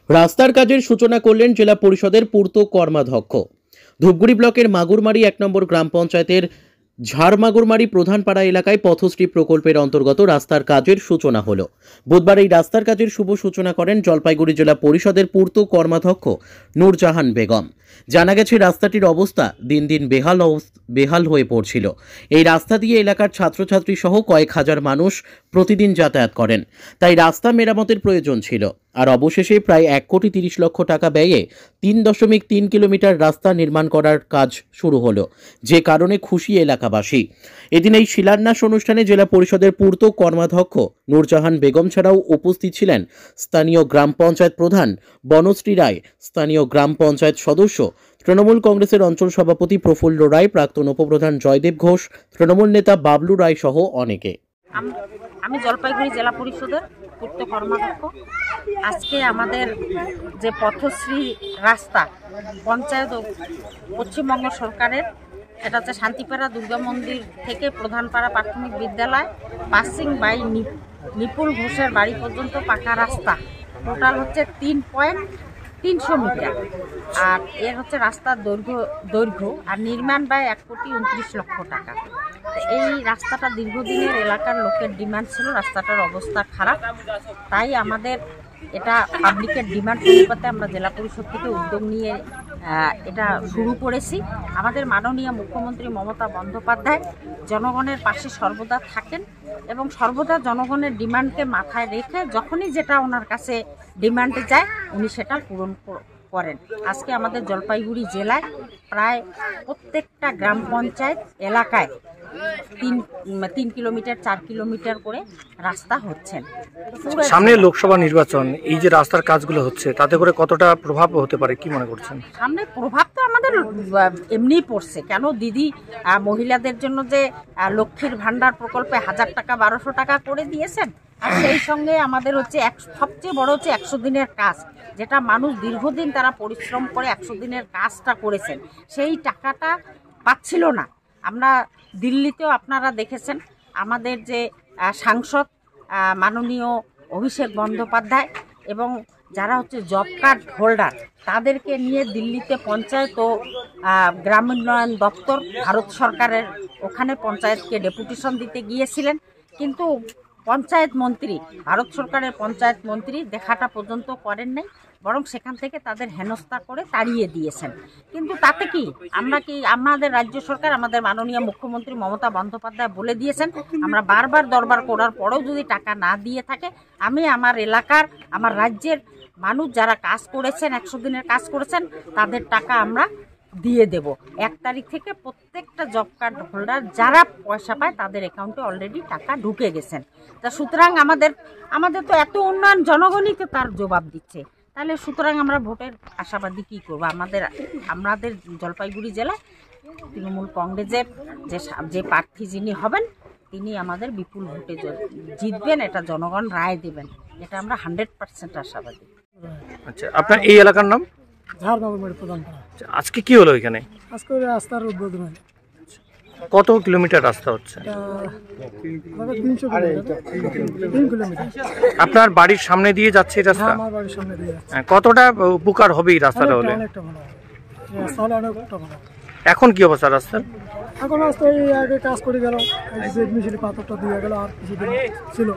রাস্তার কাজের সূচনা করলেন জেলা পরিষদের পূর্ত কর্মাধ্যক্ষ। ধূপগুড়ি ব্লকের মাগুরমারি ১ নম্বর গ্রাম পঞ্চায়েতের ঝাড়মাগুরমারি প্রধানপাড়া এলাকায় পথশ্রী প্রকল্পের অন্তর্গত রাস্তার কাজের সূচনা হলো। বুধবার এই রাস্তার কাজের শুভ সূচনা করেন জলপাইগুড়ি জেলা পরিষদের পূর্ত কর্মাধ্যক্ষ নূরজাহান বেগম। জানা গেছে রাস্তাটির অবস্থা দিন দিন বেহাল হয়ে পড়ছিল। এই রাস্তা দিয়ে এলাকার ছাত্রছাত্রী সহ কয়েক হাজার মানুষ প্রতিদিন যাতায়াত করেন, তাই রাস্তা মেরামতের প্রয়োজন ছিল। আর অবশেষে প্রায় ১,৩০ লক্ষ টাকা ব্যয়ে ৩.৩ কিলোমিটার রাস্তা নির্মাণ করার কাজ শুরু হলো, যে কারণে খুশি এলাকাবাসী। এদিন এই শিলান্যাস অনুষ্ঠানে জেলা পরিষদের পূর্ত কর্মাধ্যক্ষ নূরজাহান বেগম ছাড়াও উপস্থিত ছিলেন স্থানীয় গ্রাম পঞ্চায়েত প্রধান বনশ্রী রায়, স্থানীয় গ্রাম পঞ্চায়েত সদস্য, তৃণমূল কংগ্রেসের অঞ্চল সভাপতি প্রফুল্ল রায়, প্রাক্তন উপপ্রধান জয়দেব ঘোষ, তৃণমূল নেতা বাবলু রায় সহ অনেকে। আমি জলপাইগুড়ি জেলা পরিষদের পূর্ত কর্মাধ্যক্ষ। আজকে আমাদের যে পথশ্রী রাস্তা পঞ্চায়েত ও পশ্চিমবঙ্গ সরকারের, সেটা হচ্ছে শান্তিপাড়া দুর্গা মন্দির থেকে প্রধানপাড়া প্রাথমিক বিদ্যালয় পাসিং বাই নিপুল ঘোষের বাড়ি পর্যন্ত পাকা রাস্তা। টোটাল হচ্ছে 3.300 মিটার। আর এর হচ্ছে রাস্তার দৈর্ঘ্য আর নির্মাণ ব্যয় 1,29 লক্ষ টাকা। এই রাস্তাটা দীর্ঘদিনের এলাকার লোকের ডিমান্ড ছিল, রাস্তাটার অবস্থা খারাপ, তাই আমাদের এটা পাবলিকের ডিমান্ড অনুপাতে আমরা জেলা পরিষদ থেকে উদ্যোগ নিয়ে এটা শুরু করেছি। আমাদের মাননীয় মুখ্যমন্ত্রী মমতা বন্দ্যোপাধ্যায় জনগণের পাশে সর্বদা থাকেন এবং সর্বদা জনগণের ডিমান্ডকে মাথায় রেখে যখনই যেটা ওনার কাছে ডিমান্ডে যায় উনি সেটা পূরণ করেন। আজকে আমাদের জলপাইগুড়ি জেলায় প্রায় প্রত্যেকটা গ্রাম পঞ্চায়েত এলাকায় 3 কিলোমিটার 4 কিলোমিটার করে রাস্তা হচ্ছেন। সামনে লোকসভা নির্বাচন, এই যে রাস্তার কাজগুলো হচ্ছে তাতে করে কতটা প্রভাব হতে পারে কি মনে করছেন? সামনে প্রভাব তো আমাদের এমনিই পড়ছে, কেন দিদি মহিলাদের জন্য যে লক্ষ্মীর ভান্ডার প্রকল্পে 1000 টাকা 1200 টাকা করে দিয়েছেন, আর সেই সঙ্গে আমাদের হচ্ছে সবচেয়ে বড় হচ্ছে 100 দিনের কাজ, যেটা মানুষ দীর্ঘদিন তারা পরিশ্রম করে 100 দিনের কাজটা করেছেন, সেই টাকাটা পাচ্ছিল না। আমরা দিল্লিতেও আপনারা দেখেছেন আমাদের যে সাংসদ মাননীয় অভিষেক বন্দ্যোপাধ্যায় এবং যারা হচ্ছে জব কার্ড হোল্ডার তাদেরকে নিয়ে দিল্লিতে পঞ্চায়েত ও গ্রামোন্নয়ন দপ্তর ভারত সরকারের ওখানে পঞ্চায়েতকে ডেপুটেশন দিতে গিয়েছিলেন, কিন্তু পঞ্চায়েত মন্ত্রী, ভারত সরকারের পঞ্চায়েত মন্ত্রী দেখাটা পর্যন্ত করেন নাই, বরং সেখান থেকে তাদের হেনস্থা করে তাড়িয়ে দিয়েছেন। কিন্তু তাতে কি আমাদের রাজ্য সরকার, আমাদের মাননীয় মুখ্যমন্ত্রী মমতা বন্দ্যোপাধ্যায় বলে দিয়েছেন, আমরা বারবার দরবার করার পরেও যদি টাকা না দিয়ে থাকে, আমি আমার এলাকার, আমার রাজ্যের মানুষ যারা কাজ করেছেন, 100 দিনের কাজ করেছেন, তাদের টাকা আমরা দিয়ে দেব। 1 তারিখ থেকে প্রত্যেকটা জব কার্ড হোল্ডার যারা পয়সা পায় তাদের অ্যাকাউন্টে অলরেডি টাকা ঢুকে গেছেন। তা সুতরাং আমাদের তো এত উন্নয়ন, জনগণই তো তার জবাব দিচ্ছে, তাহলে সুতরাং আমরা ভোটের আশাবাদী কী করবো? আমাদের জলপাইগুড়ি জেলায় তৃণমূল কংগ্রেসের যে প্রার্থী যিনি হবেন তিনি আমাদের বিপুল ভোটে জিতবেন, এটা জনগণ রায় দেবেন, এটা আমরা 100% আশাবাদী। আচ্ছা, আপনার এই এলাকার নাম? ঝাড়মাগুরমারি প্রধানপাড়া। আজকে কি হলো এখানে? আজকে রাস্তার উদ্বোধন হলো। কত কিলোমিটার রাস্তা হচ্ছে? 3 কিলোমিটার। আপনার বাড়ির সামনে দিয়ে যাচ্ছে এই রাস্তা? আমার বাড়ির সামনে দিয়ে যাচ্ছে। কতটা উপকার হবে এই রাস্তাটা হলে? অনেকটা ভালো হবে, রাস্তা হলে অনেকটা ভালো। এখন কি অবস্থা রাস্তার? এখন রাস্তা এই আগে কাজ করে গেল, মিশিয়ে পাথরটা দিয়ে গেল, আর কিছুদিন ছিল।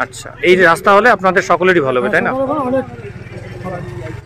আচ্ছা, এই রাস্তা হলে আপনাদের সকলেরই ভালো হবে, তাই না? অনেক ভালো।